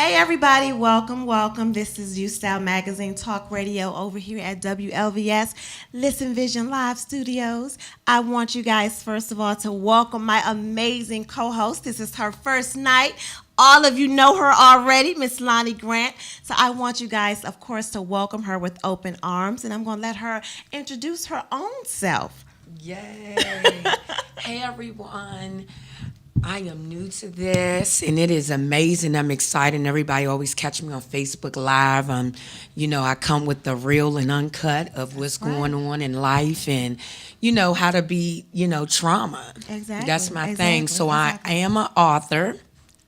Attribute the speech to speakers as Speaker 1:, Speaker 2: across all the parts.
Speaker 1: Hey everybody, welcome. This is UStyle Magazine Talk Radio over here at WLVS Listen Vision Live Studios. I want you guys, first of all, to welcome my amazing co-host. This is her first night. All of you know her already, Miss Lonnie Grant. So I want you guys, of course, to welcome her with open arms, and I'm going to let her introduce her own self.
Speaker 2: Yay. Hey everyone. I am new to this and it is amazing. I'm excited. Everybody always catch me on Facebook Live. I come with the real and uncut of what's going on in life and, how to be, trauma.
Speaker 1: Exactly.
Speaker 2: That's my thing. So I am an author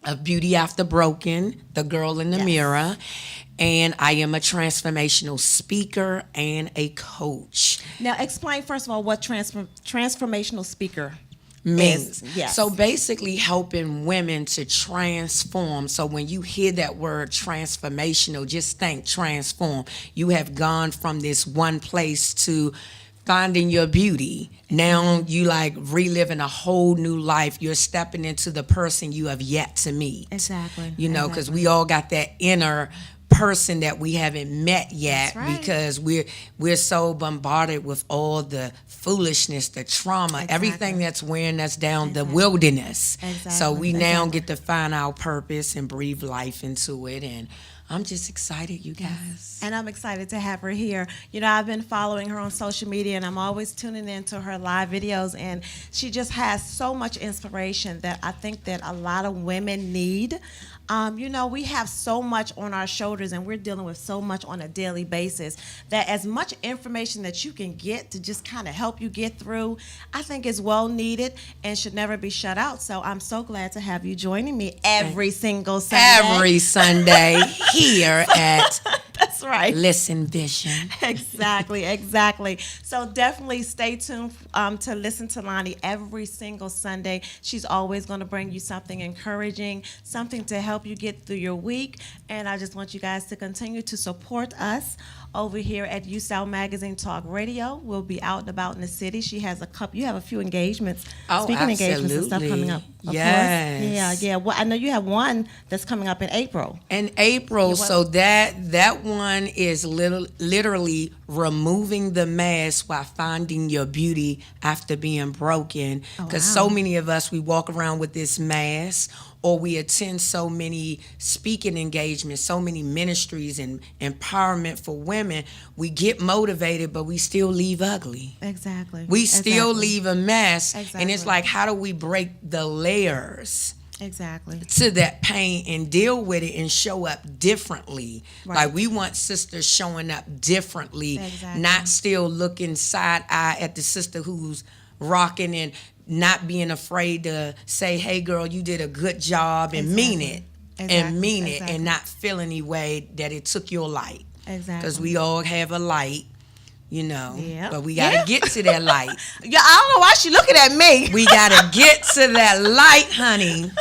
Speaker 2: of Beauty After Broken, The Girl in the Mirror. And I am a transformational speaker and a coach.
Speaker 1: Now, explain, first of all, what transformational speaker
Speaker 2: means.
Speaker 1: Yes.
Speaker 2: So basically helping women to transform. So when you hear that word transformational, just think transform. You have gone from this one place to finding your beauty. Now you like reliving a whole new life. You're stepping into the person you have yet to meet.
Speaker 1: Exactly.
Speaker 2: Because we all got that inner person that we haven't met yet.
Speaker 1: That's right.
Speaker 2: Because we're so bombarded with all the foolishness, the trauma, everything that's wearing us down, the wilderness. So we now get to find our purpose and breathe life into it. And I'm just excited, you guys.
Speaker 1: And I'm excited to have her here. I've been following her on social media, and I'm always tuning into her live videos, and she just has so much inspiration that I think that a lot of women need. We have so much on our shoulders, and we're dealing with so much on a daily basis that as much information that you can get to just kind of help you get through, I think is well needed and should never be shut out. So I'm so glad to have you joining me every single Sunday.
Speaker 2: Every Sunday here at
Speaker 1: That's right.
Speaker 2: Listen Vision.
Speaker 1: Exactly. So definitely stay tuned to listen to Lonnie every single Sunday. She's always going to bring you something encouraging, something to help you get through your week. And I just want you guys to continue to support us over here at UStyle Magazine Talk Radio. We'll be out and about in the city. She has you have a few engagements, speaking engagements and stuff coming up.
Speaker 2: Yes.
Speaker 1: Yeah. Well, I know you have one that's coming up in April.
Speaker 2: So that one is literally removing the mask while finding your beauty after being broken. Because so many of us, we walk around with this mask, or we attend so many speaking engagements, so many ministries and empowerment for women. We get motivated, but we still leave ugly.
Speaker 1: Exactly.
Speaker 2: We still leave a mess. Exactly. And it's like, how do we break the layers?
Speaker 1: Exactly.
Speaker 2: To that pain and deal with it and show up differently. Right. Like we want sisters showing up differently, not still looking side eye at the sister who's rocking and not being afraid to say, hey girl, you did a good job and mean it. And not feel any way that it took your light.
Speaker 1: Exactly.
Speaker 2: Because we all have a light. But we got to get to that light.
Speaker 1: Yeah, I don't know why she looking at me.
Speaker 2: We got to get to that light, honey.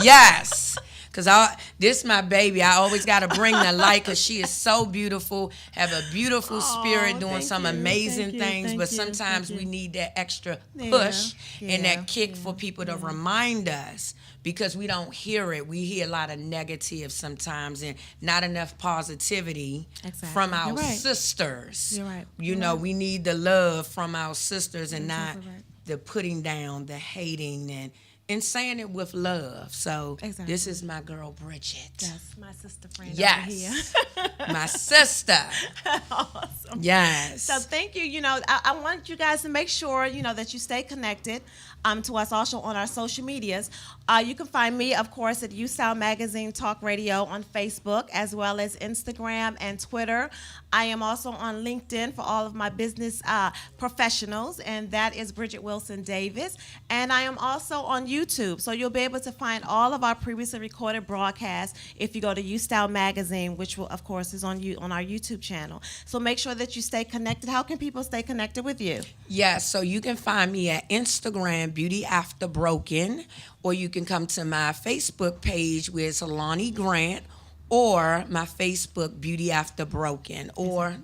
Speaker 2: Yes. Because this my baby. I always got to bring the light because she is so beautiful, have a beautiful spirit, doing some amazing things. But sometimes we need that extra push and that kick for people to remind us. Because we don't hear it. We hear a lot of negative sometimes and not enough positivity from our sisters.
Speaker 1: You're right.
Speaker 2: We need the love from our sisters and not the putting down, the hating, and saying it with love. So this is my girl, Bridget.
Speaker 1: Yes, my sister friend over
Speaker 2: here. My sister.
Speaker 1: Awesome.
Speaker 2: Yes.
Speaker 1: So thank you. I want you guys to make sure, that you stay connected to us also on our social medias. You can find me, of course, at UStyle Magazine Talk Radio on Facebook, as well as Instagram and Twitter. I am also on LinkedIn for all of my business professionals, and that is Bridget Wilson Davis. And I am also on YouTube, so you'll be able to find all of our previously recorded broadcasts if you go to UStyle Magazine, which will, of course, is on our YouTube channel. So make sure that you stay connected. How can people stay connected with you?
Speaker 2: Yes, so you can find me at Instagram, Beauty After Broken, or you can come to my Facebook page where it's Lonnie Grant, or my Facebook, Beauty After Broken, or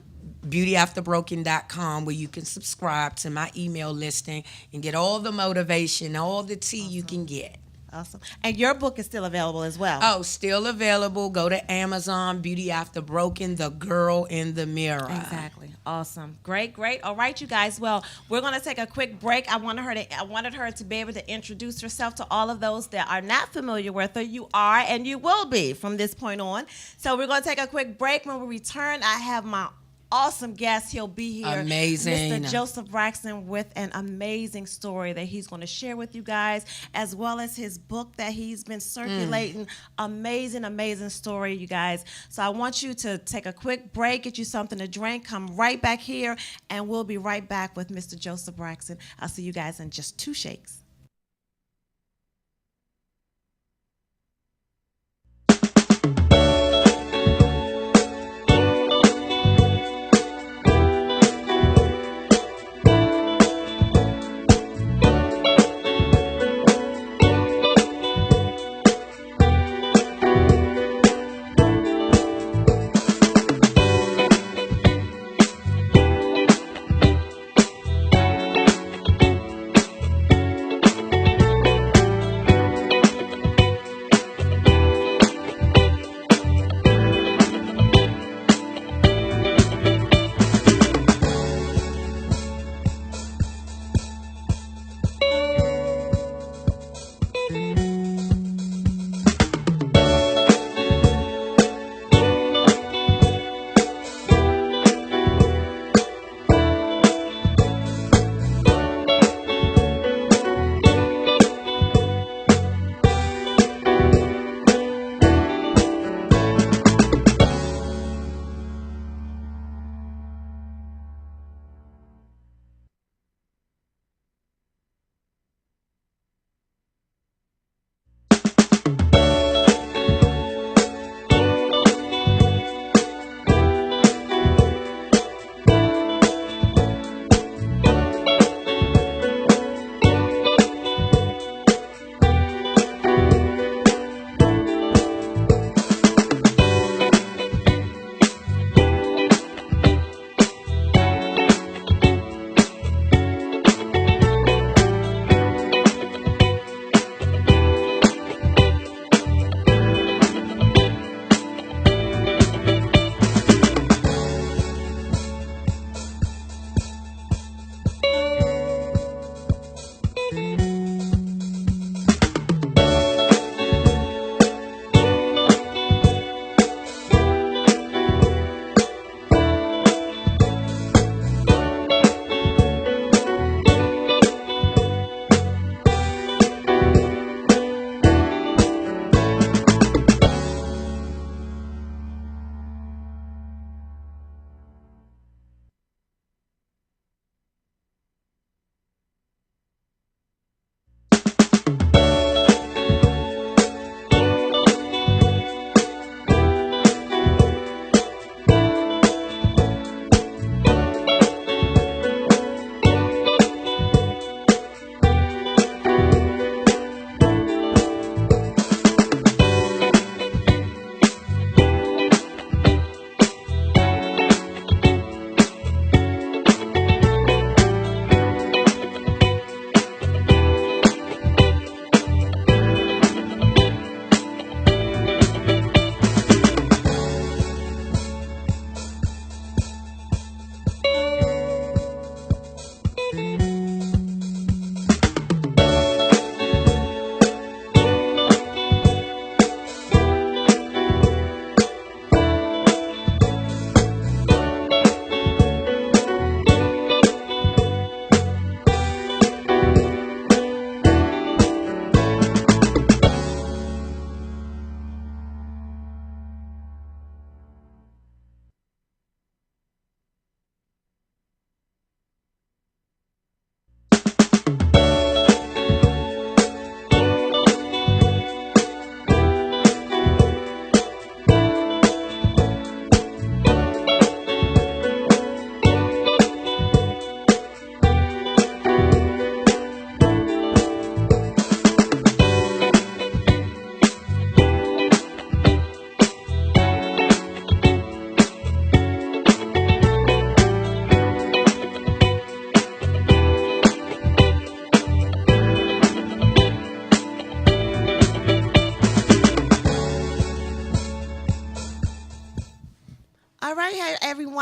Speaker 2: beautyafterbroken.com, where you can subscribe to my email listing and get all the motivation, all the tea you can get.
Speaker 1: Awesome. And your book is still available as well.
Speaker 2: Oh, still available. Go to Amazon, Beauty After Broken, The Girl in the Mirror.
Speaker 1: Exactly. Awesome. Great, great. All right, you guys. Well, we're going to take a quick break. I wanted her to be able to introduce herself to all of those that are not familiar with her. You are, and you will be from this point on. So we're going to take a quick break. When we return, I have my awesome guest. He'll be here.
Speaker 2: Amazing.
Speaker 1: Mr. Joseph Braxton with an amazing story that he's going to share with you guys, as well as his book that he's been circulating. Amazing, amazing story, you guys. So I want you to take a quick break, get you something to drink, come right back here, and we'll be right back with Mr. Joseph Braxton. I'll see you guys in just 2 shakes.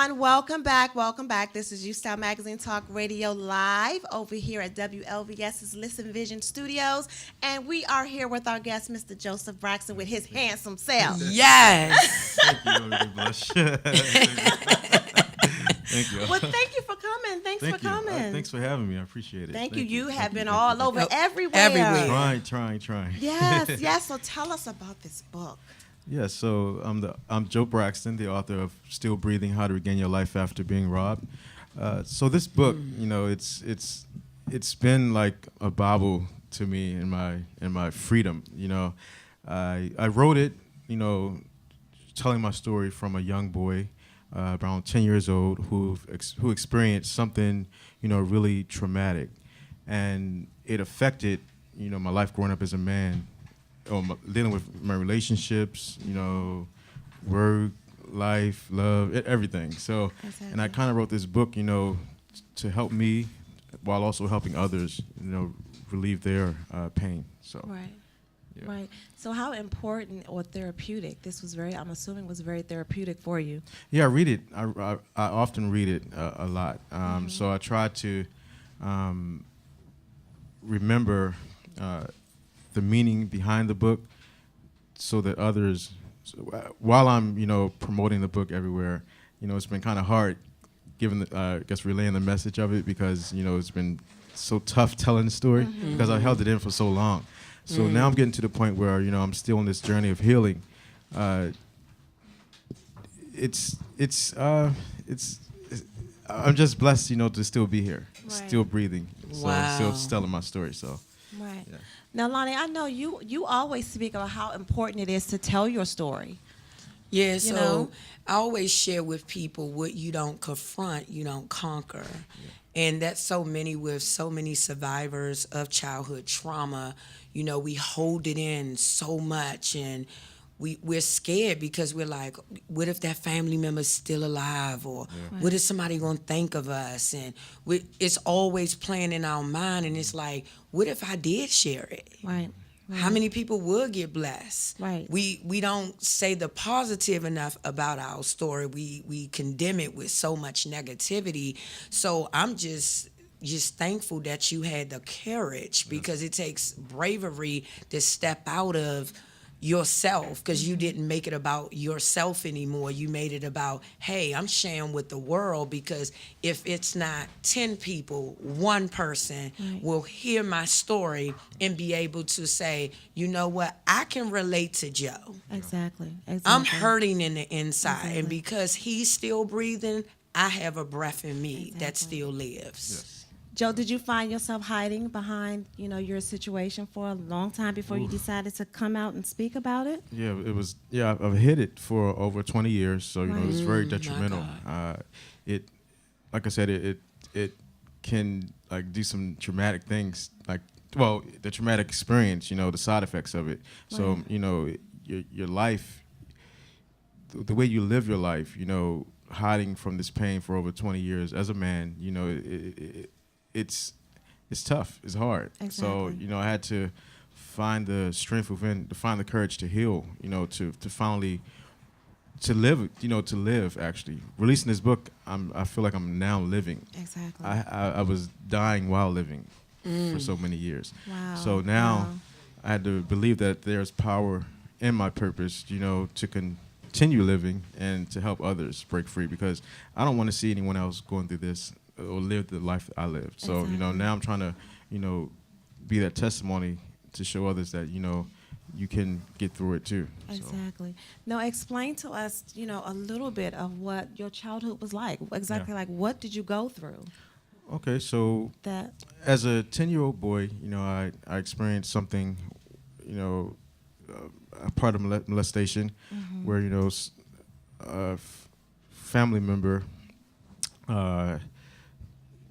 Speaker 1: everyone. Welcome back. Welcome back. This is UStyle Magazine Talk Radio live over here at WLVS's Listen Vision Studios. And we are here with our guest, Mr. Joseph Braxton, with his handsome self.
Speaker 2: Yes.
Speaker 3: Thank you. I'm really blush. Thank you.
Speaker 1: Well, thank you for coming. Thanks for coming.
Speaker 3: Thanks for having me. I appreciate it.
Speaker 1: Thank you. You have
Speaker 3: Thank
Speaker 1: been
Speaker 3: you.
Speaker 1: all over everywhere.
Speaker 2: Everywhere.
Speaker 3: Trying.
Speaker 1: Yes, yes. So tell us about this book.
Speaker 3: Yeah, so I'm Joe Braxton, the author of Still Breathing: How to Regain Your Life After Being Robbed. So this book, it's been like a Bible to me in my freedom. I wrote it, telling my story from a young boy, around 10 years old, who experienced something, really traumatic, and it affected, my life growing up as a man. Dealing with my relationships, work, life, love, everything. So,
Speaker 1: Exactly.
Speaker 3: And I kind of wrote this book, to help me while also helping others, relieve their pain. So,
Speaker 1: Right.
Speaker 3: yeah.
Speaker 1: Right. So how important or therapeutic? This was I'm assuming was very therapeutic for you.
Speaker 3: Yeah, I read it. I often read it a lot. So I try to remember the meaning behind the book, so that others, while I'm, promoting the book everywhere, it's been kind of hard, given relaying the message of it, because, it's been so tough telling the story, because I held it in for so long. So now I'm getting to the point where, I'm still on this journey of healing. I'm just blessed, to still be here,
Speaker 1: Right.
Speaker 3: still breathing,
Speaker 2: Wow.
Speaker 3: still telling my story. So.
Speaker 1: Right.
Speaker 3: Yeah.
Speaker 1: Now, Lonnie, I know you always speak about how important it is to tell your story.
Speaker 2: Yeah, so
Speaker 1: know?
Speaker 2: I always share with people, what you don't confront, you don't conquer. And that's so many survivors of childhood trauma. We hold it in so much, and we're scared, because we're like, what if that family member's still alive? Or what is somebody going to think of us? And it's always playing in our mind, and it's like, what if I did share it?
Speaker 1: Right.
Speaker 2: How many people would get blessed?
Speaker 1: Right.
Speaker 2: We don't say the positive enough about our story. We condemn it with so much negativity. So I'm just thankful that you had the courage, because it takes bravery to step out of yourself, because you didn't make it about yourself anymore. You made it about, hey, I'm sharing with the world, because if it's not 10 people, one person will hear my story and be able to say, you know what, I can relate to Joe.
Speaker 1: Exactly.
Speaker 2: I'm hurting in the inside,
Speaker 1: Exactly.
Speaker 2: and because he's still breathing, I have a breath in me that
Speaker 1: Exactly.
Speaker 2: still lives.
Speaker 3: Yes.
Speaker 1: Joe, did you find yourself hiding behind, your situation for a long time before you decided to come out and speak about it?
Speaker 3: Yeah, it was. Yeah, I've hid it for over 20 years, so it was very
Speaker 2: My
Speaker 3: detrimental. It, like I said, it can like do some traumatic things, like the traumatic experience, the side effects of it. So your life, the way you live your life, hiding from this pain for over 20 years as a man, it's tough. It's hard.
Speaker 1: Exactly.
Speaker 3: So I had to find the strength within, to find the courage to heal. To finally to live. Actually, releasing this book, I feel like I'm now living.
Speaker 1: Exactly.
Speaker 3: I was dying while living for so many years.
Speaker 1: Wow.
Speaker 3: So now
Speaker 1: Wow.
Speaker 3: I had to believe that there's power in my purpose. To continue living and to help others break free, because I don't want to see anyone else going through this or live the life I lived. So,
Speaker 1: Exactly.
Speaker 3: now I'm trying to, be that testimony to show others that, you can get through it too. So,
Speaker 1: Exactly. Now, explain to us, a little bit of what your childhood was like. Exactly,
Speaker 3: Yeah.
Speaker 1: like what did you go through?
Speaker 3: okay, so
Speaker 1: That
Speaker 3: as a 10-year-old boy, I experienced something, a part of molestation, where, a family member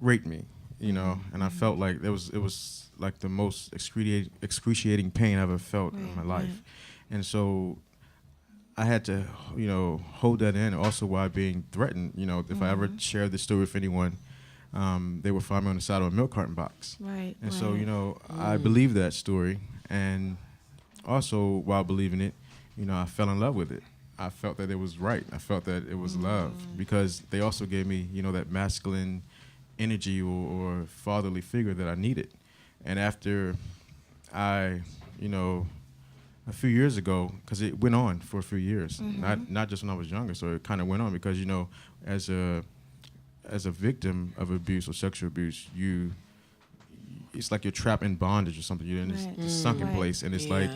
Speaker 3: raped me, and I felt like it was like the most excruciating pain I ever felt in my life.
Speaker 1: right.
Speaker 3: And so I had to, hold that in, also while being threatened. If I ever shared this story with anyone, they would find me on the side of a milk carton box.
Speaker 1: Right.
Speaker 3: And
Speaker 1: right.
Speaker 3: so, I believed that story, and also while believing it, I fell in love with it. I felt that it was right. I felt that it was love because they also gave me, that masculine energy or fatherly figure that I needed. And after I, a few years ago, because it went on for a few years, not just when I was younger. So it kind of went on because as a victim of abuse or sexual abuse, it's like you're trapped in bondage or something. You're in this sunken place, and it's like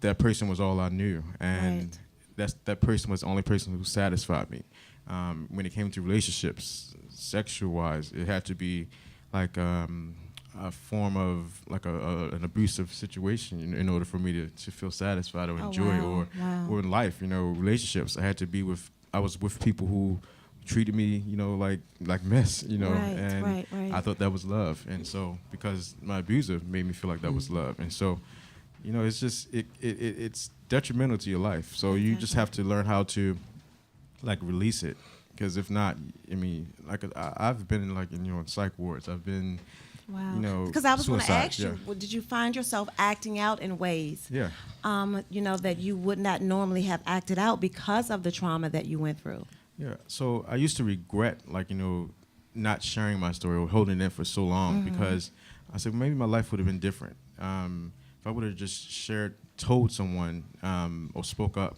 Speaker 3: that person was all I knew, and that person was the only person who satisfied me. When it came to relationships, sexual wise, it had to be like a form of like an abusive situation in order for me to feel satisfied or enjoy or in life, relationships. I was with people who treated me, like mess, and I thought that was love. And so because my abuser made me feel like that was love. And so, it's just it's detrimental to your life. So you just have to learn how to like release it. Because if not, I mean, like I've been in psych wards. I've been,
Speaker 1: Because I was going to ask you,
Speaker 3: yeah.
Speaker 1: did you find yourself acting out in ways,
Speaker 3: Yeah.
Speaker 1: That you would not normally have acted out because of the trauma that you went through?
Speaker 3: Yeah. So I used to regret, not sharing my story or holding it in for so long because I said maybe my life would have been different if I would have just told someone or spoke out.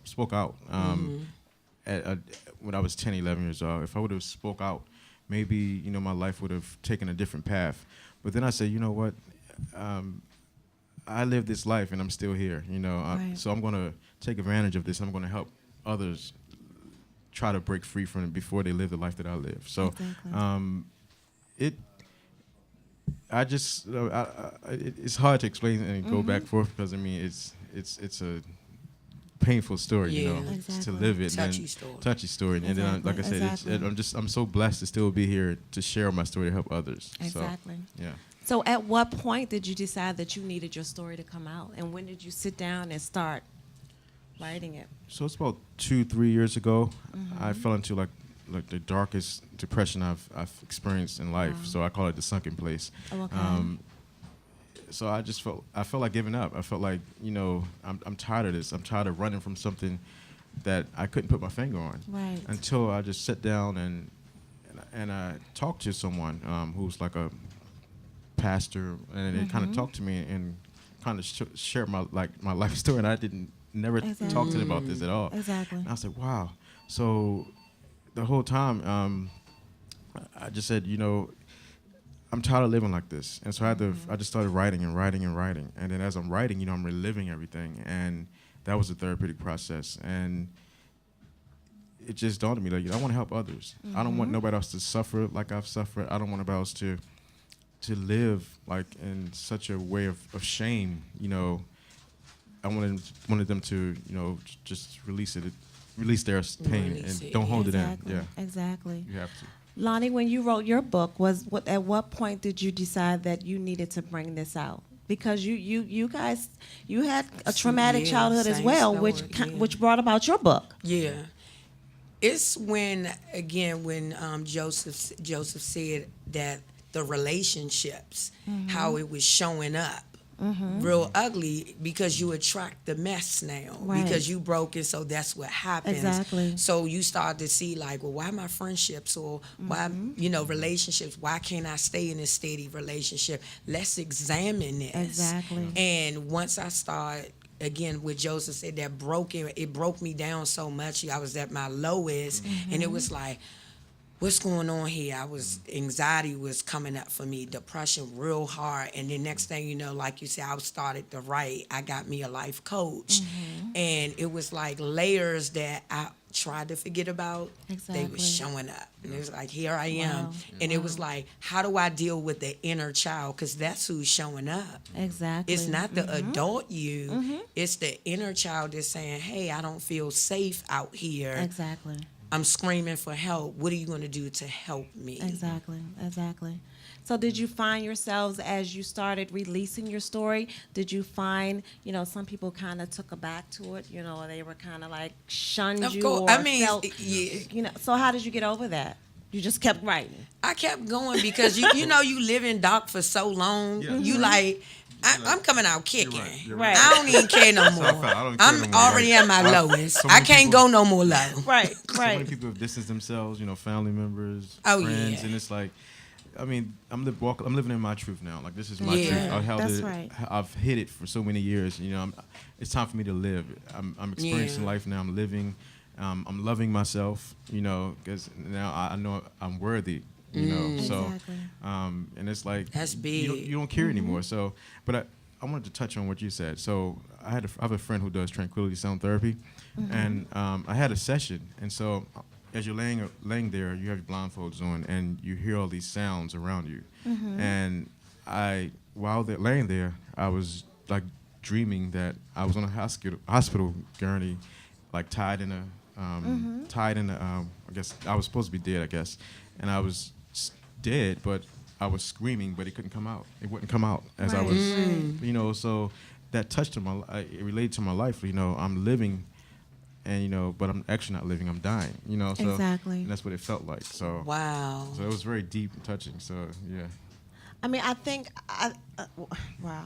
Speaker 3: When I was 10, 11 years old, if I would have spoke out, maybe, my life would have taken a different path. But then I said, you know what? I live this life and I'm still here, so I'm going to take advantage of this. I'm going to help others try to break free from it before they live the life that I live. So it's hard to explain and go back and forth because, I mean, it's a painful story, to live it. Touchy story. And then, like I said, I'm so blessed to still be here to share my story to help others.
Speaker 1: Exactly.
Speaker 3: So, yeah.
Speaker 1: So at what point did you decide that you needed your story to come out? And when did you sit down and start writing it?
Speaker 3: So it's about 2-3 years ago. I fell into like the darkest depression I've experienced in life. So I call it the sunken place.
Speaker 1: Oh, okay.
Speaker 3: So I felt like giving up. I felt like, I'm tired of this. I'm tired of running from something that I couldn't put my finger on.
Speaker 1: Right.
Speaker 3: Until I just sat down and I talked to someone who's like a pastor, and they kind of talked to me and kind of shared my life story, and I never talked to them about this at all.
Speaker 1: Exactly.
Speaker 3: And I said, wow. So the whole time, I just said, I'm tired of living like this. And so I just started writing and writing and writing. And then as I'm writing, I'm reliving everything. And that was a therapeutic process. And it just dawned on me, I want to help others. I don't want nobody else to suffer like I've suffered. I don't want nobody else to live in such a way of shame. I wanted them to, just release their pain and don't hold it in. Yeah.
Speaker 1: Exactly.
Speaker 3: You have to.
Speaker 1: Lonnie, when you wrote your book, at what point did you decide that you needed to bring this out? Because you guys had a traumatic childhood as well, which brought about your book.
Speaker 2: Yeah, it's when Joseph said that the relationships, how it was showing up. Real ugly because you attract the mess now because you broken, so that's what happens.
Speaker 1: Exactly.
Speaker 2: So you start to see why my friendships or why relationships, why can't I stay in a steady relationship? Let's examine this.
Speaker 1: Exactly.
Speaker 2: And once I start again with Joseph said that it broke me down so much. I was at my lowest and it was like, what's going on here? Anxiety was coming up for me, depression real hard. And then next thing you know, like you said, I started to write. I got me a life coach. And it was like layers that I tried to forget about.
Speaker 1: Exactly.
Speaker 2: They were showing up. And it was like, here I am. And it was like, how do I deal with the inner child? Because that's who's showing up.
Speaker 1: Exactly.
Speaker 2: It's not the adult you. It's the inner child that's saying, hey, I don't feel safe out here.
Speaker 1: Exactly.
Speaker 2: I'm screaming for help. What are you going to do to help me?
Speaker 1: Exactly. So did you find yourselves as you started releasing your story, did you find, some people kind of took aback to it, or they were kind of like shunned
Speaker 2: of
Speaker 1: you?
Speaker 2: course.
Speaker 1: Or felt,
Speaker 2: yeah.
Speaker 1: So how did you get over that? You just kept writing?
Speaker 2: I kept going because, you live in dark for so long.
Speaker 3: Yeah.
Speaker 2: You like, I'm coming out kicking.
Speaker 3: You're
Speaker 1: right.
Speaker 2: I don't even care no
Speaker 3: That's how I
Speaker 2: more.
Speaker 3: felt. I don't care
Speaker 2: I'm
Speaker 3: no more.
Speaker 2: already
Speaker 3: Like,
Speaker 2: at my lowest.
Speaker 3: so
Speaker 2: I
Speaker 3: many
Speaker 2: can't
Speaker 3: people-
Speaker 2: go no more low.
Speaker 1: Right,
Speaker 3: So many
Speaker 1: right.
Speaker 3: people have distanced themselves, family members,
Speaker 2: Oh,
Speaker 3: friends,
Speaker 2: yeah.
Speaker 3: and it's like, I mean, I'm living in my truth now. Like, this is my
Speaker 2: Yeah.
Speaker 3: truth. I held
Speaker 1: That's
Speaker 3: it.
Speaker 1: right.
Speaker 3: I've hid it for so many years. It's time for me to live. I'm experiencing
Speaker 2: Yeah.
Speaker 3: life now. I'm living. I'm loving myself. Because now I know I'm worthy. So,
Speaker 1: Exactly.
Speaker 3: and it's like
Speaker 2: That's
Speaker 3: You
Speaker 2: big.
Speaker 3: don't care anymore. So, but I wanted to touch on what you said. So I have a friend who does tranquility sound therapy, and I had a session, and so as you're laying there, you have your blindfolds on, and you hear all these sounds around you, and while they're laying there, I was like dreaming that I was on a hospital gurney, like tied in a I guess I was supposed to be dead, I guess, and I was dead, but I was screaming, but it couldn't come out. It wouldn't come out as I
Speaker 1: Right,
Speaker 3: was, so that touched on it related to my life. I'm living, and but I'm actually not living. I'm dying. So
Speaker 1: Exactly.
Speaker 3: and that's what it felt like. So
Speaker 2: Wow.
Speaker 3: so it was very deep and touching. So yeah.
Speaker 1: I mean, wow.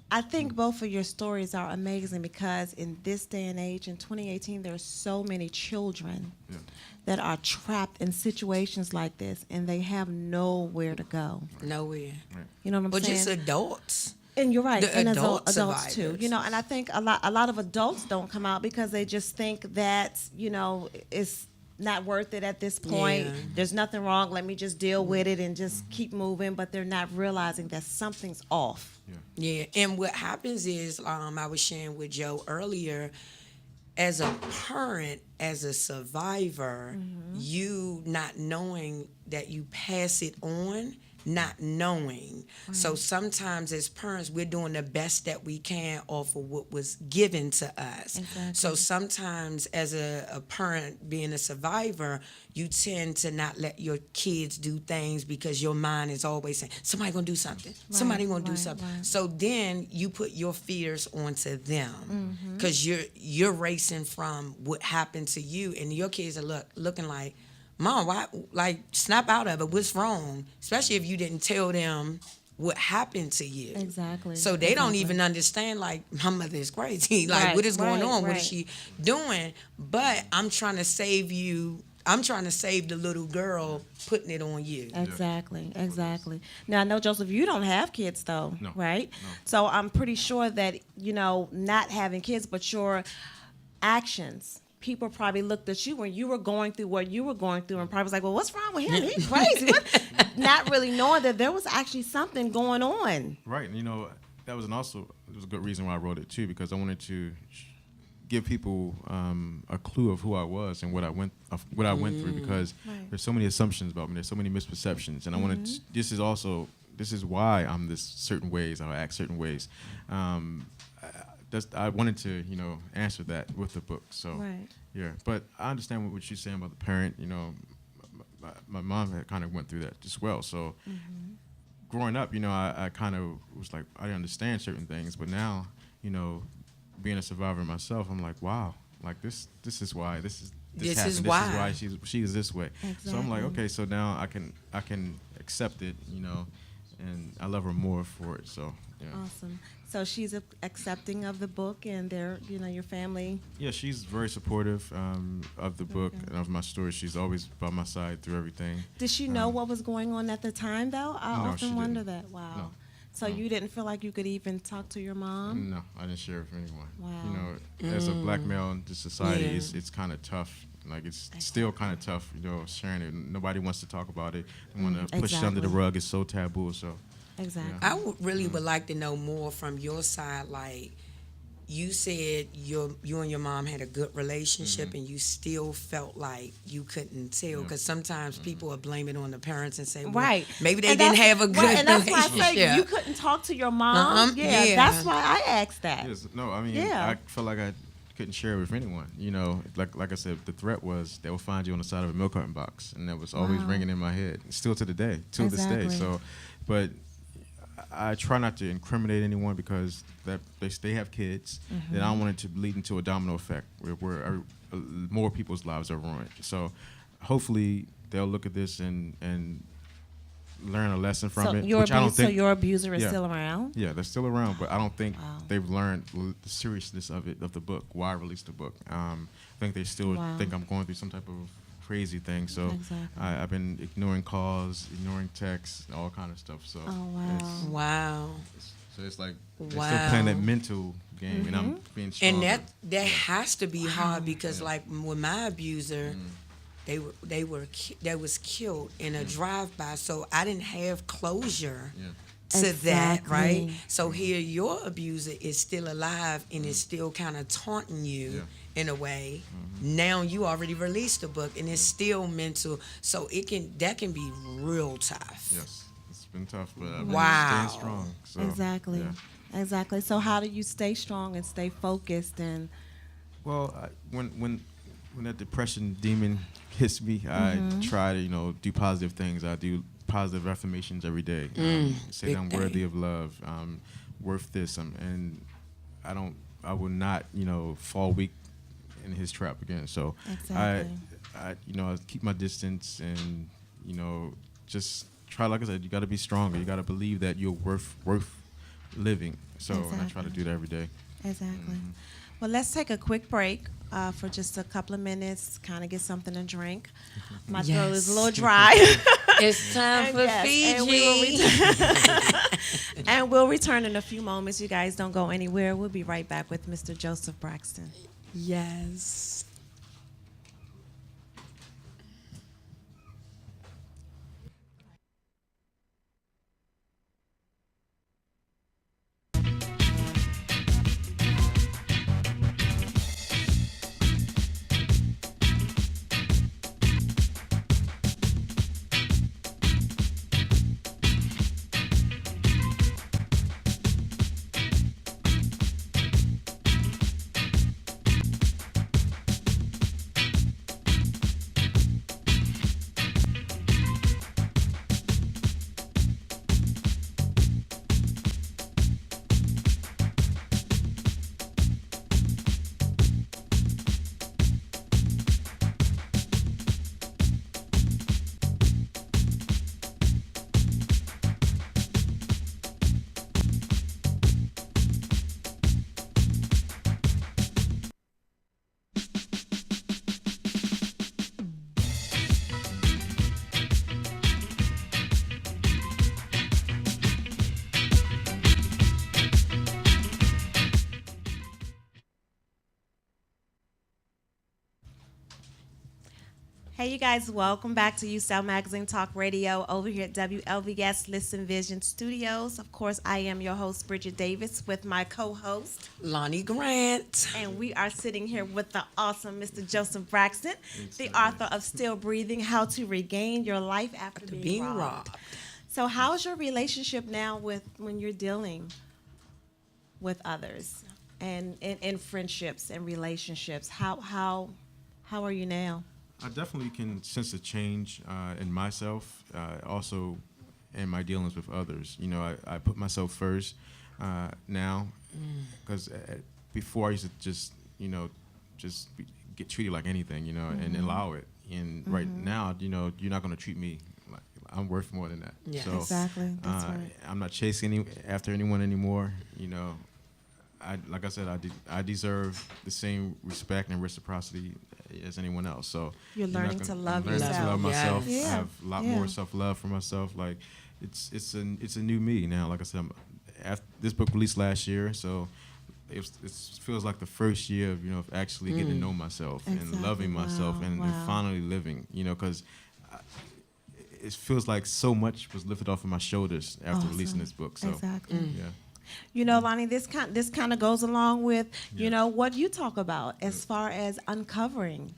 Speaker 1: I think both of your stories are amazing because in this day and age, in 2018, there are so many children
Speaker 3: Yeah.
Speaker 1: that are trapped in situations like this, and they have nowhere to go.
Speaker 2: Nowhere.
Speaker 1: You know what I'm
Speaker 2: Or
Speaker 1: saying?
Speaker 2: just adults.
Speaker 1: And you're right,
Speaker 2: The
Speaker 1: and
Speaker 2: adult
Speaker 1: adults too.
Speaker 2: survivors.
Speaker 1: And I think a lot of adults don't come out because they just think that it's not worth it at this point.
Speaker 2: Yeah.
Speaker 1: There's nothing wrong. Let me just deal with it and just keep moving. But they're not realizing that something's off.
Speaker 2: Yeah, and what happens is, I was sharing with Joe earlier, as a parent, as a survivor, you not knowing that you pass it on, not knowing. So sometimes as parents, we're doing the best that we can off of what was given to us.
Speaker 1: Exactly.
Speaker 2: So sometimes as a parent being a survivor, you tend to not let your kids do things because your mind is always saying, somebody gonna do something. Somebody gonna do
Speaker 1: right,
Speaker 2: something.
Speaker 1: right.
Speaker 2: So then you put your fears onto them because you're racing from what happened to you, and your kids are looking like, Mom, why? Like, snap out of it. What's wrong? Especially if you didn't tell them what happened to you.
Speaker 1: Exactly.
Speaker 2: So they don't
Speaker 1: Exactly.
Speaker 2: even understand. Like, my mother is crazy. Like,
Speaker 1: Right,
Speaker 2: what is going
Speaker 1: right,
Speaker 2: on? What
Speaker 1: right.
Speaker 2: is she doing? But I'm trying to save you. I'm trying to save the little girl, putting it on you.
Speaker 1: Exactly, exactly. Now I know, Joseph, you don't have kids though,
Speaker 3: No,
Speaker 1: right?
Speaker 3: no.
Speaker 1: So I'm pretty sure that not having kids, but your actions. People probably looked at you when you were going through what you were going through, and probably was like, "Well, what's wrong with him? He's crazy." Not really knowing that there was actually something going on.
Speaker 3: Right, and that was it was a good reason why I wrote it too, because I wanted to give people a clue of who I was and what I went through, because
Speaker 1: Right.
Speaker 3: there's so many assumptions about me, there's so many misperceptions, and I wanted this is why I'm this certain ways, I act certain ways. I wanted to answer that with the book. So
Speaker 1: Right.
Speaker 3: yeah, but I understand what you're saying about the parent. My mom had kind of went through that as well. So growing up, I kind of was like, I understand certain things, but now, being a survivor myself, I'm like, wow, like this is why this
Speaker 2: This
Speaker 3: happened.
Speaker 2: is why.
Speaker 3: This is why she is this way. So I'm like,
Speaker 1: Exactly.
Speaker 3: okay, so now I can accept it, and I love her more for it. So yeah.
Speaker 1: Awesome. So she's accepting of the book, and they're, your family.
Speaker 3: Yeah, she's very supportive of the book and of my story. She's always by my side through everything.
Speaker 1: Did she know what was going on at the time, though? I
Speaker 3: No,
Speaker 1: often
Speaker 3: she
Speaker 1: wonder
Speaker 3: didn't.
Speaker 1: that. Wow.
Speaker 3: No.
Speaker 1: So you didn't feel like you could even talk to your mom?
Speaker 3: No, I didn't share it with anyone.
Speaker 1: Wow.
Speaker 3: As a black male in this society,
Speaker 2: Yeah.
Speaker 3: it's kind of tough. Like, it's still kind of tough, sharing it. Nobody wants to talk about it. They want to push it under the
Speaker 1: Exactly.
Speaker 3: rug. It's so taboo. So
Speaker 1: Exactly.
Speaker 2: I would like to know more from your side. Like, you said you and your mom had a good relationship, and you still felt like you couldn't tell, because sometimes people will blame it on the parents and say, well,
Speaker 1: Right.
Speaker 2: maybe they
Speaker 1: And
Speaker 2: didn't
Speaker 1: that's-
Speaker 2: have a good
Speaker 1: right, and that's why I
Speaker 2: relationship.
Speaker 1: say you couldn't talk to your mom.
Speaker 2: Yeah.
Speaker 1: That's why I asked that.
Speaker 3: yes, no, I mean,
Speaker 1: Yeah.
Speaker 3: I felt like I couldn't share it with anyone. Like I said, the threat was they will find you on the side of a milk carton box, and that was always
Speaker 1: Wow.
Speaker 3: ringing in my head, still to the day, till this day.
Speaker 1: Exactly.
Speaker 3: So, but I try not to incriminate anyone, because that they have kids. That I don't want it to lead into a domino effect where more people's lives are ruined. So hopefully they'll look at this and learn a lesson from
Speaker 1: So
Speaker 3: it. Which I don't think.
Speaker 1: your abuser is
Speaker 3: Yeah.
Speaker 1: still around?
Speaker 3: Yeah, they're still around, but I don't think
Speaker 1: Wow.
Speaker 3: they've learned the seriousness of the book. Why I released the book. I think they still
Speaker 1: Wow.
Speaker 3: think I'm going through some type of crazy thing. So
Speaker 1: Exactly.
Speaker 3: I've been ignoring calls, ignoring texts, all kind of stuff. So
Speaker 1: Oh, wow.
Speaker 2: Wow.
Speaker 3: so it's like they're
Speaker 2: Wow.
Speaker 3: still playing that mental game, and I'm being stronger.
Speaker 2: And that has to be hard because like with my abuser, they was killed in a drive-by, so I didn't have closure
Speaker 3: Yeah.
Speaker 2: to that, right?
Speaker 1: Exactly.
Speaker 2: So here your abuser is still alive and is still kind of taunting you
Speaker 3: Yeah.
Speaker 2: in a way. Now you already released the book and it's still mental, so that can be real tough.
Speaker 3: Yes, it's been tough, but I've been
Speaker 2: Wow.
Speaker 3: staying strong. So,
Speaker 1: Exactly.
Speaker 3: yeah.
Speaker 1: Exactly. So how do you stay strong and stay focused and
Speaker 3: Well, when that depression demon hits me, I try to do positive things. I do positive affirmations every day. Say
Speaker 2: big
Speaker 3: that I'm
Speaker 2: thing.
Speaker 3: worthy of love. I'm worth this. And I will not fall weak in his trap again. So
Speaker 1: Exactly.
Speaker 3: I keep my distance and just try. Like I said, you got to be stronger. You got to believe that you're worth living. So and I try to
Speaker 1: Exactly.
Speaker 3: do that every day.
Speaker 1: exactly? Well, let's take a quick break for just a couple of minutes, kind of get something to drink. My throat is a little dry.
Speaker 2: It's time for
Speaker 1: Yes,
Speaker 2: Fiji.
Speaker 1: And we'll return in a few moments. You guys don't go anywhere. We'll be right back with Mr. Joseph Braxton.
Speaker 2: Yes.
Speaker 1: Hey, you guys, welcome back to UStyle Magazine Talk Radio over here at WLVS Listen Vision Studios. Of course, I am your host, Bridget Davis, with my co-host.
Speaker 2: Lonnie Grant.
Speaker 1: And we are sitting here with the awesome Mr. Joseph Braxton, the author of Still Breathing, How to Regain Your Life After Being Robbed. So how's your relationship now with when you're dealing with others and in friendships and relationships? How are you now?
Speaker 3: I definitely can sense a change in myself, also in my dealings with others. I put myself first now, because before I used to just get treated like anything, and allow it. And right now, you're not going to treat me like I'm worth more than that.
Speaker 2: Yeah.
Speaker 3: So,
Speaker 1: Exactly. That's right.
Speaker 3: I'm not chasing after anyone anymore. Like I said, I deserve the same respect and reciprocity as anyone else. So
Speaker 1: You're learning to love
Speaker 3: I'm learning to
Speaker 1: yourself.
Speaker 3: love myself.
Speaker 1: Yes.
Speaker 3: I have a lot
Speaker 1: Yeah.
Speaker 3: more self-love for myself. Like it's a new me now. Like I said, this book released last year, so it feels like the first year of actually getting to know myself and
Speaker 1: Exactly.
Speaker 3: loving myself
Speaker 1: Wow.
Speaker 3: and
Speaker 1: Wow.
Speaker 3: finally living. Because it feels like so much was lifted off of my shoulders after releasing
Speaker 1: Awesome.
Speaker 3: this book. So
Speaker 1: Exactly.
Speaker 3: yeah.
Speaker 1: Lonnie, this kind of goes along with, what you talk about as far as uncovering,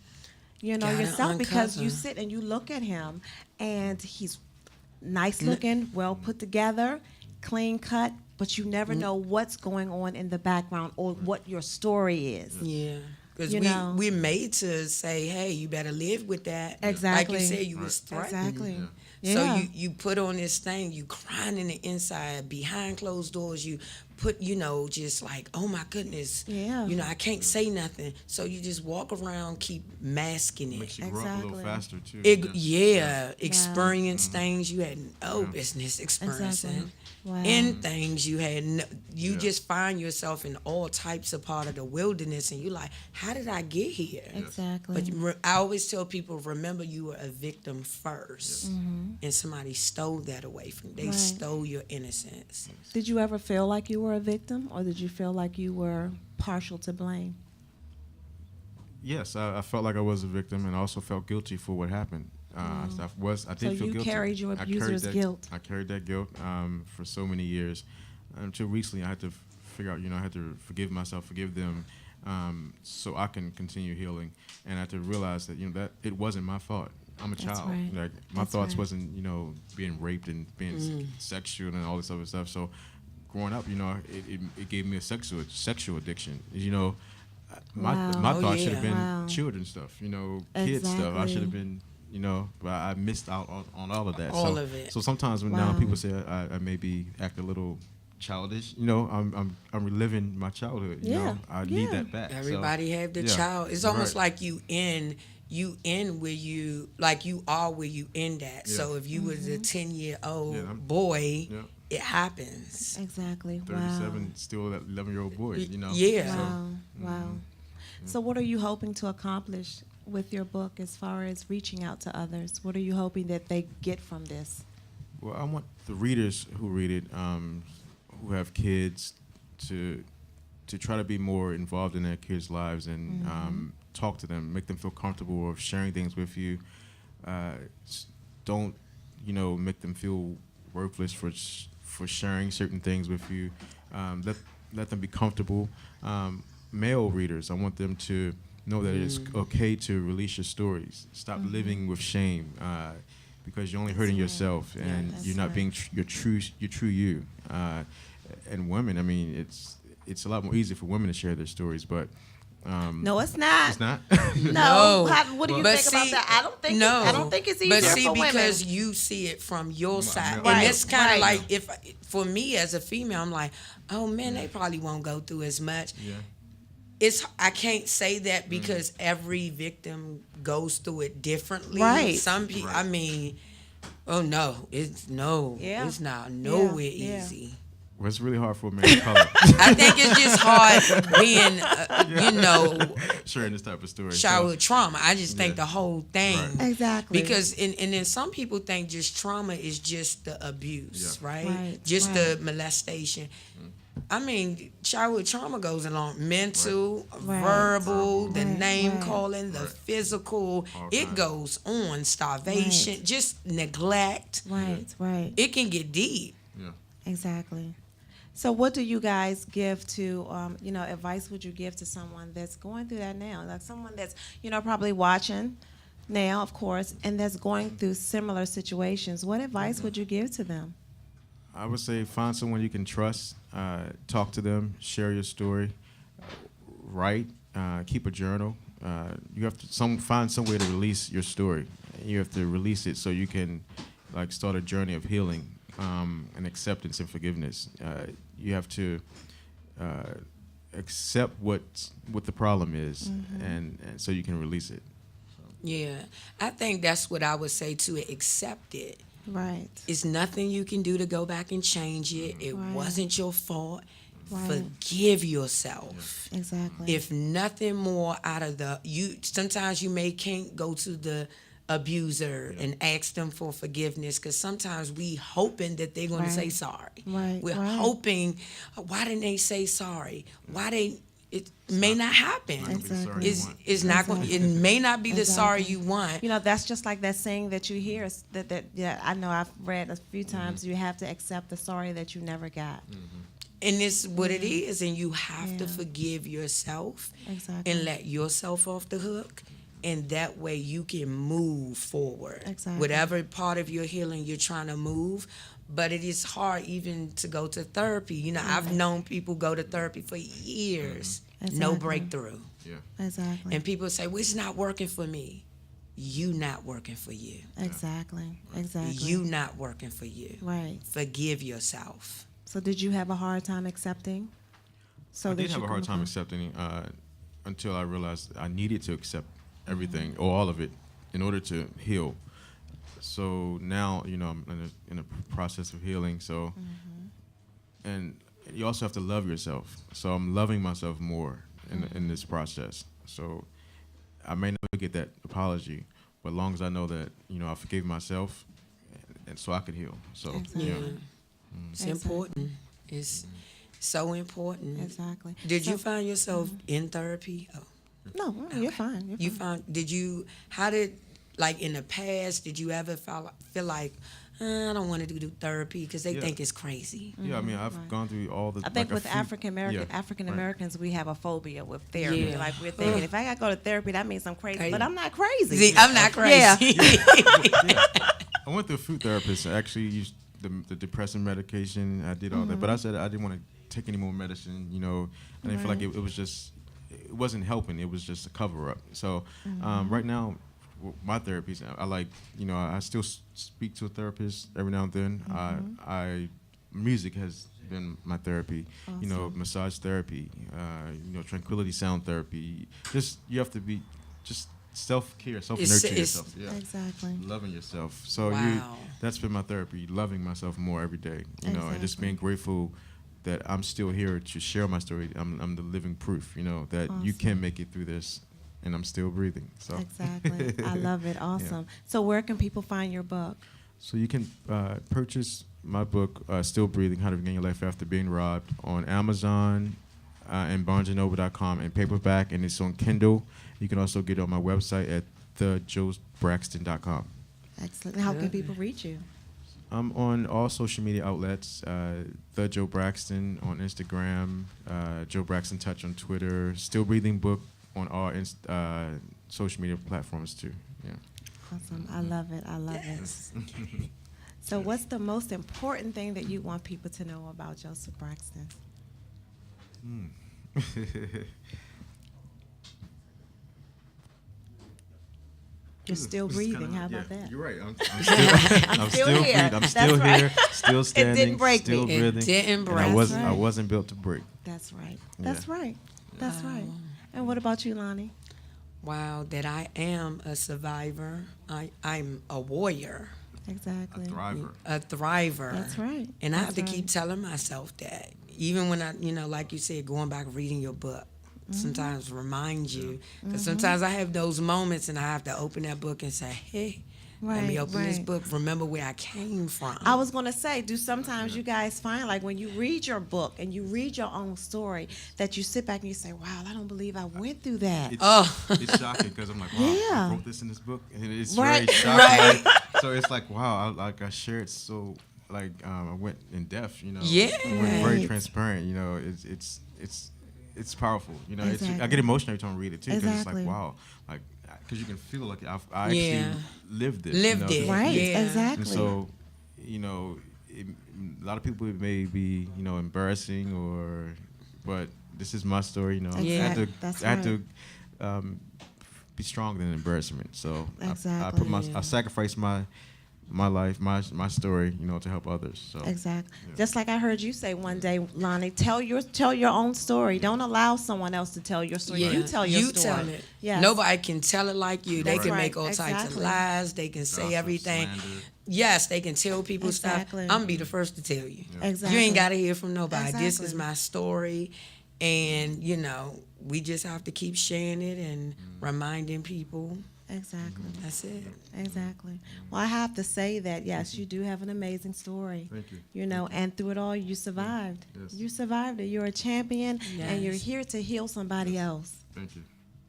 Speaker 2: Gotta
Speaker 1: yourself, because you
Speaker 2: uncover.
Speaker 1: sit and you look at him and he's nice looking, well put together, clean cut, but you never know what's going on in the background or what your story is.
Speaker 2: Yeah. Because
Speaker 1: You know.
Speaker 2: we're made to say, hey, you better live with that.
Speaker 1: Exactly.
Speaker 2: Like you said, you was threatened.
Speaker 1: Exactly.
Speaker 2: So
Speaker 1: Yeah.
Speaker 2: you put on this thing, you crying in the inside, behind closed doors, you put, just like, oh my goodness,
Speaker 1: Yeah.
Speaker 2: I can't say nothing. So you just walk around, keep masking it.
Speaker 3: Makes you grow up a little
Speaker 1: Exactly.
Speaker 3: faster too.
Speaker 2: Experience things you had no business experiencing.
Speaker 1: Exactly. Wow.
Speaker 2: In things you had, you just find yourself in all types of part of the wilderness, and you're like, how did I get here?
Speaker 1: Exactly.
Speaker 2: But I always tell people, remember you were a victim first, and somebody stole that away from you. They
Speaker 1: Right.
Speaker 2: stole your innocence.
Speaker 1: Did you ever feel like you were a victim, or did you feel like you were partial to blame?
Speaker 3: Yes, I felt like I was a victim, and I also felt guilty for what happened. I did feel
Speaker 1: you
Speaker 3: guilty.
Speaker 1: carried your
Speaker 3: I
Speaker 1: abuser's guilt.
Speaker 3: I carried that guilt for so many years, until recently I had to figure out. I had to forgive myself, forgive them, so I can continue healing. And I had to realize that that it wasn't my fault. I'm a
Speaker 1: That's
Speaker 3: child.
Speaker 1: right.
Speaker 3: Like my
Speaker 1: That's
Speaker 3: thoughts
Speaker 1: right.
Speaker 3: wasn't being raped and being sexual and all this other stuff. So growing up, it gave me a sexual addiction. My
Speaker 1: Wow.
Speaker 3: thoughts should have been
Speaker 1: Wow.
Speaker 3: children stuff, kids stuff. I should have
Speaker 1: Exactly.
Speaker 3: been, but I missed out on all of that.
Speaker 2: All of it.
Speaker 3: So sometimes when
Speaker 1: Wow.
Speaker 3: now people say I maybe act a little childish, I'm reliving my childhood.
Speaker 1: Yeah.
Speaker 3: I
Speaker 1: Yeah.
Speaker 3: need that back. So,
Speaker 2: Everybody have the
Speaker 3: yeah.
Speaker 2: child. It's almost
Speaker 3: Right.
Speaker 2: like you end where you, like you are where you end at.
Speaker 3: Yeah.
Speaker 2: So if you was a 10-year-old
Speaker 3: Yeah, I'm-
Speaker 2: boy,
Speaker 3: Yeah.
Speaker 2: it happens.
Speaker 1: Exactly.
Speaker 3: 37, still that 11-year-old boy.
Speaker 2: Yeah.
Speaker 1: Wow. Wow. So, what are you hoping to accomplish with your book as far as reaching out to others? What are you hoping that they get from this?
Speaker 3: Well, I want the readers who read it, who have kids, to try to be more involved in their kids' lives and talk to them, make them feel comfortable of sharing things with you. Don't make them feel worthless for sharing certain things with you. Let them be comfortable. Male readers, I want them to know that it's okay to release your stories. Stop living with shame, because you're only hurting yourself, and
Speaker 1: that's
Speaker 3: you're not
Speaker 1: right.
Speaker 3: being your true you. And women, I mean, it's a lot more easy for women to share their stories, but
Speaker 1: No, it's not.
Speaker 3: it's not.
Speaker 1: No.
Speaker 2: No.
Speaker 1: What do you
Speaker 2: But
Speaker 1: think about
Speaker 2: see,
Speaker 1: that? I don't think.
Speaker 2: no.
Speaker 1: I don't think it's easier
Speaker 2: But see,
Speaker 1: for women.
Speaker 2: because you see it from your side,
Speaker 3: Right,
Speaker 2: and it's kind of
Speaker 1: right.
Speaker 2: like for me as a female, I'm like, oh man, they probably won't go through as much.
Speaker 3: Yeah.
Speaker 2: I can't say that because every victim goes through it differently.
Speaker 1: Right.
Speaker 2: Some people,
Speaker 3: Right.
Speaker 2: I mean, it's
Speaker 1: Yeah.
Speaker 2: it's not nowhere
Speaker 1: Yeah.
Speaker 2: easy.
Speaker 3: Well, it's really hard for a man of color
Speaker 2: I think it's just hard being,
Speaker 3: sharing this type of story.
Speaker 2: childhood trauma. I just think
Speaker 3: Yeah.
Speaker 2: the whole thing.
Speaker 3: Right.
Speaker 1: Exactly.
Speaker 2: Because and then some people think just trauma is just the abuse,
Speaker 3: Yeah.
Speaker 2: right?
Speaker 1: Right,
Speaker 2: Just
Speaker 1: right.
Speaker 2: the molestation. I mean, childhood trauma goes along mental,
Speaker 1: Right.
Speaker 2: verbal, the
Speaker 1: Right,
Speaker 2: name
Speaker 1: right.
Speaker 2: calling, the
Speaker 3: Right.
Speaker 2: physical.
Speaker 3: All
Speaker 2: It
Speaker 3: kinds.
Speaker 2: goes on, starvation,
Speaker 1: Right.
Speaker 2: just neglect.
Speaker 1: Right. Right.
Speaker 2: It can get deep.
Speaker 3: Yeah.
Speaker 1: Exactly. So, what do you guys give to, advice would you give to someone that's going through that now? Like someone that's, probably watching now, of course, and that's going through similar situations. What advice would you give to them?
Speaker 3: I would say find someone you can trust. Talk to them. Share your story. Write. Keep a journal. You have to find some way to release your story. You have to release it so you can, start a journey of healing and acceptance and forgiveness. You have to accept what the problem is, and so you can release it.
Speaker 2: Yeah. I think that's what I would say too. Accept it.
Speaker 1: Right.
Speaker 2: It's nothing you can do to go back and change it. It
Speaker 1: Right.
Speaker 2: wasn't your fault.
Speaker 1: Right.
Speaker 2: Forgive yourself.
Speaker 1: Exactly.
Speaker 2: If nothing more out of sometimes you can't go to the abuser and ask them for forgiveness, because sometimes we hoping that they're going to say
Speaker 1: Right.
Speaker 2: sorry.
Speaker 1: Right,
Speaker 2: We're
Speaker 1: right.
Speaker 2: hoping, why didn't they say sorry? It may not happen.
Speaker 3: Not gonna be the sorry
Speaker 1: Exactly.
Speaker 3: you want.
Speaker 2: It's not going. It may not be the sorry
Speaker 1: Exactly.
Speaker 2: you want.
Speaker 1: That's just like that saying that you hear I know I've read a few times. You have to accept the sorry that you never got.
Speaker 2: And it's what it is, and you have to
Speaker 1: Yeah.
Speaker 2: forgive yourself
Speaker 1: Exactly.
Speaker 2: and let yourself off the hook, and that way you can move forward.
Speaker 1: Exactly.
Speaker 2: Whatever part of your healing you're trying to move, but it is hard even to go to therapy. I've known people go to therapy for years, no
Speaker 1: Exactly.
Speaker 2: breakthrough,
Speaker 3: Yeah.
Speaker 2: Mm-hmm.
Speaker 1: Exactly.
Speaker 2: and people say, "Well, it's not working for me." You not working for you.
Speaker 1: Exactly. Exactly.
Speaker 2: You not working for you.
Speaker 1: Right.
Speaker 2: Forgive yourself.
Speaker 1: So did you have a hard time accepting? So
Speaker 3: I
Speaker 1: that
Speaker 3: did
Speaker 1: you
Speaker 3: have a
Speaker 1: could
Speaker 3: hard
Speaker 1: move
Speaker 3: time
Speaker 1: on?
Speaker 3: accepting until I realized I needed to accept everything or all of it in order to heal. So now, I'm in a process of healing. So, and you also have to love yourself. So I'm loving myself more in this process. So I may never get that apology, but as long as I know that, I forgave myself, and so I could heal. So,
Speaker 1: Exactly.
Speaker 2: Yeah.
Speaker 3: yeah.
Speaker 2: It's
Speaker 1: Exactly.
Speaker 2: important. It's so important.
Speaker 1: Exactly.
Speaker 2: Did
Speaker 1: So-
Speaker 2: you find yourself in therapy? Oh.
Speaker 1: No, you're fine. You're
Speaker 2: You
Speaker 1: fine.
Speaker 2: how did, like in the past, did you ever feel like, I don't want to do therapy because they
Speaker 3: Yeah.
Speaker 2: think it's crazy?
Speaker 3: Yeah, I mean, I've
Speaker 1: Right.
Speaker 3: gone through all the.
Speaker 1: I think
Speaker 3: like, a
Speaker 1: with
Speaker 3: few-
Speaker 1: African
Speaker 3: right.
Speaker 1: Americans, we have a phobia with therapy.
Speaker 2: Yeah.
Speaker 1: Like we're thinking, if I gotta go to therapy, that means I'm crazy. But I'm not crazy.
Speaker 2: See, I'm not crazy.
Speaker 1: Yeah.
Speaker 3: I went through a few therapists. I actually used the depressant medication. I did all that, but I said I didn't want to take any more medicine. I didn't feel like it was just, it wasn't helping. It was just a cover up. So right now, my therapies, I like, I still speak to a therapist every now and then. Music has been my therapy.
Speaker 1: Awesome.
Speaker 3: Massage therapy. Tranquility sound therapy. Just you have to be just self-care, self-nurture
Speaker 2: it's-
Speaker 3: yourself. Yeah.
Speaker 1: Exactly.
Speaker 3: Loving yourself. So
Speaker 2: Wow.
Speaker 3: that's been my therapy, loving myself more every day, and just
Speaker 1: Exactly.
Speaker 3: being grateful that I'm still here to share my story. I'm the living proof, that you
Speaker 1: Awesome.
Speaker 3: can make it through this, and I'm still breathing. So
Speaker 1: Exactly. I love it. Awesome. So where can people find your book?
Speaker 3: So you can purchase my book, Still Breathing: How to Regain Your Life After Being Robbed, on Amazon and BarnesandNoble.com and paperback, and it's on Kindle. You can also get it on my website at thejoebraxton.com.
Speaker 1: Excellent. How can people reach you?
Speaker 3: I'm on all social media outlets. The Joe Braxton on Instagram, Joe Braxton Touch on Twitter, Still Breathing Book on all social media platforms too. Yeah.
Speaker 1: Awesome. I love it. I love it. So what's the most important thing that you want people to know about Joseph Braxton? You're still
Speaker 3: This is
Speaker 1: breathing.
Speaker 3: kinda-
Speaker 1: How about that?
Speaker 3: You're right. I'm still
Speaker 1: still here.
Speaker 3: breathing. I'm
Speaker 1: That's
Speaker 3: still
Speaker 1: right.
Speaker 3: here. Still standing.
Speaker 1: didn't break
Speaker 3: still
Speaker 1: me.
Speaker 2: It
Speaker 3: breathing.
Speaker 2: didn't
Speaker 3: And
Speaker 2: break.
Speaker 3: I wasn't.
Speaker 1: That's
Speaker 3: I
Speaker 1: right.
Speaker 3: wasn't built to break.
Speaker 1: That's right. That's
Speaker 3: Yeah.
Speaker 1: right. That's right. And what about you, Lonnie?
Speaker 2: Wow, that I am a survivor. I'm a warrior,
Speaker 1: Exactly.
Speaker 3: Thriver.
Speaker 2: a thriver.
Speaker 1: That's right.
Speaker 2: And I have to
Speaker 1: That's
Speaker 2: keep
Speaker 1: right.
Speaker 2: telling myself that. Even when I, like you said, going back reading your book, sometimes remind you. Because sometimes I have those moments and I have to open that book and say, hey, let me
Speaker 1: Right,
Speaker 2: open this
Speaker 1: right.
Speaker 2: book. Remember where I came from.
Speaker 1: I was going to say, do sometimes you guys find, like, when you read your book and you read your own story, that you sit back and you say, wow, I don't believe I went through that.
Speaker 3: It's shocking because I'm like, wow,
Speaker 1: Yeah.
Speaker 3: I wrote this in this book, and it's
Speaker 1: Right,
Speaker 3: very shocking.
Speaker 2: right.
Speaker 3: Like, so it's like, wow, I shared so, like, I went in depth,
Speaker 2: Yeah.
Speaker 3: I went very
Speaker 1: Right.
Speaker 3: transparent, it's powerful, I
Speaker 1: Exactly.
Speaker 3: get emotional every time I read it too, because
Speaker 1: Exactly.
Speaker 3: it's like, wow, like, because you can feel like I actually
Speaker 2: Yeah.
Speaker 3: lived this,
Speaker 2: Lived
Speaker 3: this
Speaker 2: it.
Speaker 3: is
Speaker 1: Right,
Speaker 3: me.
Speaker 2: Yeah.
Speaker 1: exactly.
Speaker 3: And so, a lot of people it may be, embarrassing but this is my story, I had to,
Speaker 1: That's
Speaker 3: I had
Speaker 1: right.
Speaker 3: to be stronger than embarrassment. So I
Speaker 1: Exactly.
Speaker 3: I sacrificed my life, my story, to help others. So
Speaker 1: Exactly.
Speaker 3: Yeah.
Speaker 1: Just like I heard you say one day, Lonnie, tell your own story. Don't allow someone else to tell your story.
Speaker 2: Yeah.
Speaker 1: You tell your
Speaker 2: You
Speaker 1: story.
Speaker 2: tell it.
Speaker 1: Yes.
Speaker 2: Nobody can tell it like you. They
Speaker 1: That's
Speaker 2: can
Speaker 1: right.
Speaker 2: make all types of
Speaker 1: Exactly.
Speaker 2: lies. They can say
Speaker 3: Gossip,
Speaker 2: everything.
Speaker 3: slander.
Speaker 2: Yes, they can tell people
Speaker 1: Exactly.
Speaker 2: stuff. I'm be the first to tell you.
Speaker 1: Exactly.
Speaker 2: You ain't got to hear from nobody. This is
Speaker 1: Exactly.
Speaker 2: my story. And, we just have to keep sharing it and reminding people.
Speaker 1: Exactly.
Speaker 2: That's it.
Speaker 1: Exactly. Well, I have to say that, yes, you do have an amazing story.
Speaker 3: Thank you.
Speaker 1: And through it all, you survived.
Speaker 3: Yes.
Speaker 1: You survived it. You're a champion, and you're
Speaker 2: Yes.
Speaker 1: here to heal somebody else.
Speaker 3: Thank you.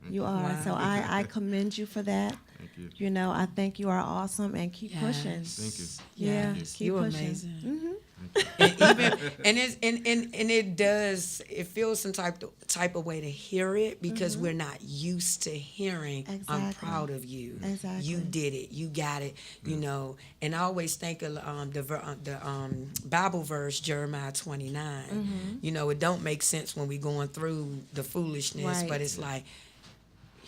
Speaker 1: You are.
Speaker 2: Wow.
Speaker 1: So I commend you for that.
Speaker 3: Thank you.
Speaker 1: I think you are awesome, and keep pushing.
Speaker 2: Yes.
Speaker 3: Thank you.
Speaker 1: Yeah,
Speaker 2: Yes.
Speaker 1: keep
Speaker 2: You're
Speaker 1: pushing.
Speaker 2: amazing.
Speaker 1: Hmm.
Speaker 2: And even and it does, it feels some type of way to hear it because we're not used to hearing I'm
Speaker 1: Exactly.
Speaker 2: proud of you.
Speaker 1: Exactly.
Speaker 2: You did it. You got it. And I always think of the Bible verse Jeremiah 29. It don't make sense when we going through the foolishness,
Speaker 1: Right.
Speaker 2: but it's like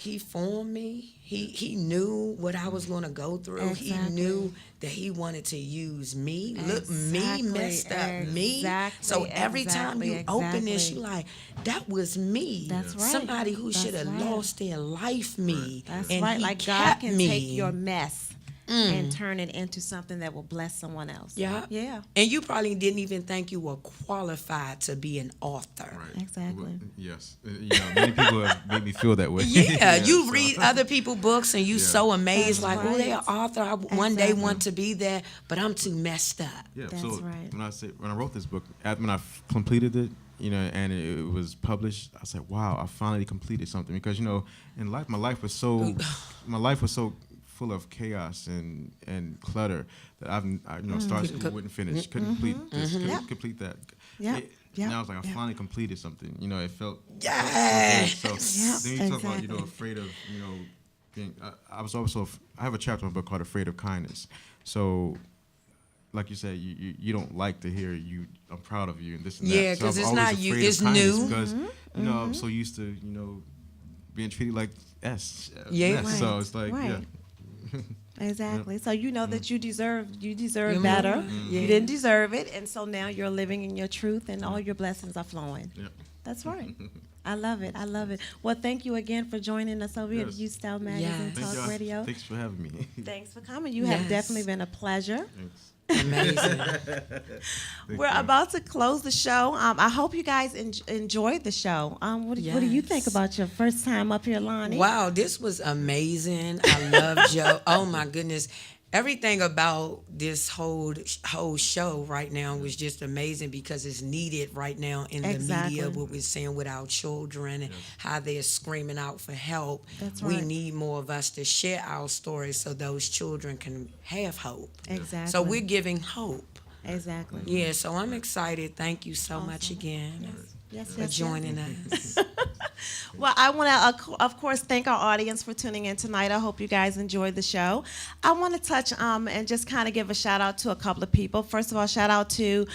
Speaker 2: he formed me. He knew what I was going to go through.
Speaker 1: Exactly.
Speaker 2: He knew that he wanted to use me. Look, me messed up me. So every time you open this, you like, that was me.
Speaker 1: That's right.
Speaker 2: Somebody who should have lost their life me.
Speaker 1: That's
Speaker 2: and
Speaker 1: right.
Speaker 2: he
Speaker 1: Like God
Speaker 2: kept
Speaker 1: can
Speaker 2: me.
Speaker 1: take your mess and turn it into something that will bless someone else.
Speaker 2: Yeah.
Speaker 1: Yeah.
Speaker 2: And you probably didn't even think you were qualified to be an author.
Speaker 3: Right.
Speaker 1: Exactly.
Speaker 3: Well, yes. Many people have made me feel that way.
Speaker 2: Yeah, you
Speaker 3: so-
Speaker 2: read other people's books and you so amazed,
Speaker 1: That's
Speaker 2: like, oh, they're an
Speaker 1: right.
Speaker 2: author. I one day want to be there, but I'm too messed up.
Speaker 3: Yeah.
Speaker 1: That's
Speaker 3: so
Speaker 1: right.
Speaker 3: when I wrote this book, when I completed it, and it was published, I said, wow, I finally completed something. Because in life, my life was so full of chaos and clutter that I started school, wouldn't finish, couldn't complete this, couldn't complete that.
Speaker 1: Yeah. Yeah.
Speaker 3: Now I was like, I finally completed something. It felt
Speaker 2: Yes.
Speaker 3: so. Then you talk about afraid of being. I was also I have a chapter in my book called "Afraid of Kindness." So, like you said, you don't like to hear I'm proud of you and this and that.
Speaker 2: Yeah,
Speaker 3: So I'm
Speaker 2: 'cause it's
Speaker 3: always
Speaker 2: not you,
Speaker 3: afraid of
Speaker 2: it's
Speaker 3: kindness
Speaker 2: new.
Speaker 3: Because I'm so used to being treated like S.
Speaker 2: Yeah.
Speaker 3: S. So it's like
Speaker 1: Right. Exactly. So you know that you deserve
Speaker 2: Mhm.
Speaker 1: better.
Speaker 2: Yeah.
Speaker 1: You didn't deserve it, and so now you're living in your truth, and all your blessings are flowing.
Speaker 3: Yeah.
Speaker 1: That's right. I love it. I love it. Well, thank you again for joining us over here at
Speaker 3: Yes.
Speaker 1: UStyle Magazine
Speaker 2: Yes.
Speaker 1: Talk Radio.
Speaker 3: Thanks for having me.
Speaker 1: Thanks for coming. You have
Speaker 2: Yes.
Speaker 1: definitely been a pleasure.
Speaker 3: Thanks.
Speaker 2: Amazing.
Speaker 1: We're about to close the show. I hope you guys enjoyed the show. What do you think
Speaker 2: Yes.
Speaker 1: about your first time up here, Lonnie?
Speaker 2: Wow, this was amazing. I love Joe. Oh my goodness. Everything about this whole show right now was just amazing because it's needed right now in the media, what we're seeing with our children and how they're screaming out for help.
Speaker 1: That's
Speaker 2: We
Speaker 1: right.
Speaker 2: need more of us to share our stories so those children can have hope.
Speaker 1: Exactly.
Speaker 2: So we're giving hope.
Speaker 1: Exactly.
Speaker 2: Yeah, so I'm excited. Thank you so much again
Speaker 1: Yes,
Speaker 2: for joining us.
Speaker 1: Well, I want to, of course, thank our audience for tuning in tonight. I hope you guys enjoyed the show. I want to touch and just kind of give a shout out to a couple of people. First of all, shout out to,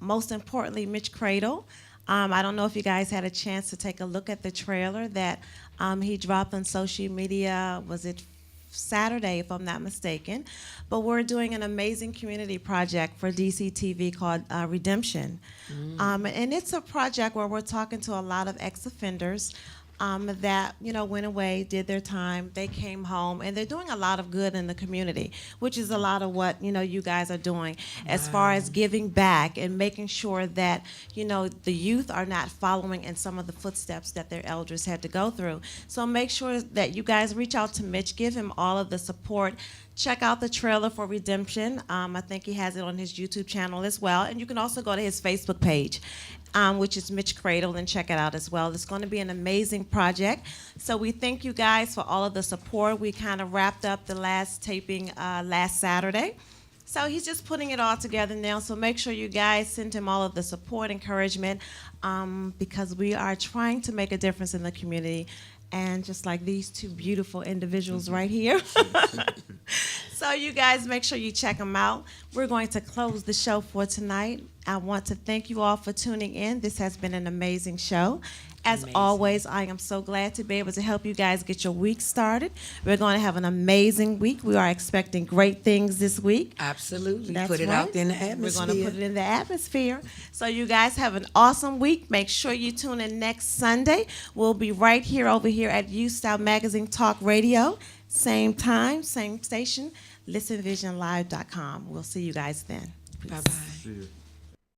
Speaker 1: most importantly, Mitch Cradle. I don't know if you guys had a chance to take a look at the trailer that he dropped on social media. Was it Saturday, if I'm not mistaken? But we're doing an amazing community project for DCTV called Redemption. And it's a project where we're talking to a lot of ex-offenders that went away, did their time, they came home, and they're doing a lot of good in the community, which is a lot of what you guys are doing as far as giving back and making sure that the youth are not following in some of the footsteps that their elders had to go through. So make sure that you guys reach out to Mitch, give him all of the support. Check out the trailer for Redemption. I think he has it on his YouTube channel as well. And you can also go to his Facebook page, which is Mitch Cradle, and check it out as well. It's going to be an amazing project. So we thank you guys for all of the support. We kind of wrapped up the last taping last Saturday. So he's just putting it all together now. So make sure you guys send him all of the support, encouragement, because we are trying to make a difference in the community. And just like these two beautiful individuals right here. So you guys make sure you check them out. We're going to close the show for tonight. I want to thank you all for tuning in. This has been an amazing show. As always, I am so glad to be able to help you guys get your week started. We're going to have an amazing week. We are expecting great things this week.
Speaker 2: Absolutely.
Speaker 1: That's
Speaker 2: Put it
Speaker 1: right.
Speaker 2: out there in the atmosphere.
Speaker 1: We're going to put it in the atmosphere. So you guys have an awesome week. Make sure you tune in next Sunday. We'll be right here over here at UStyle Magazine Talk Radio. Same time, same station, listenvisionlive.com. We'll see you guys then. Peace.
Speaker 2: Bye-bye.
Speaker 3: See you.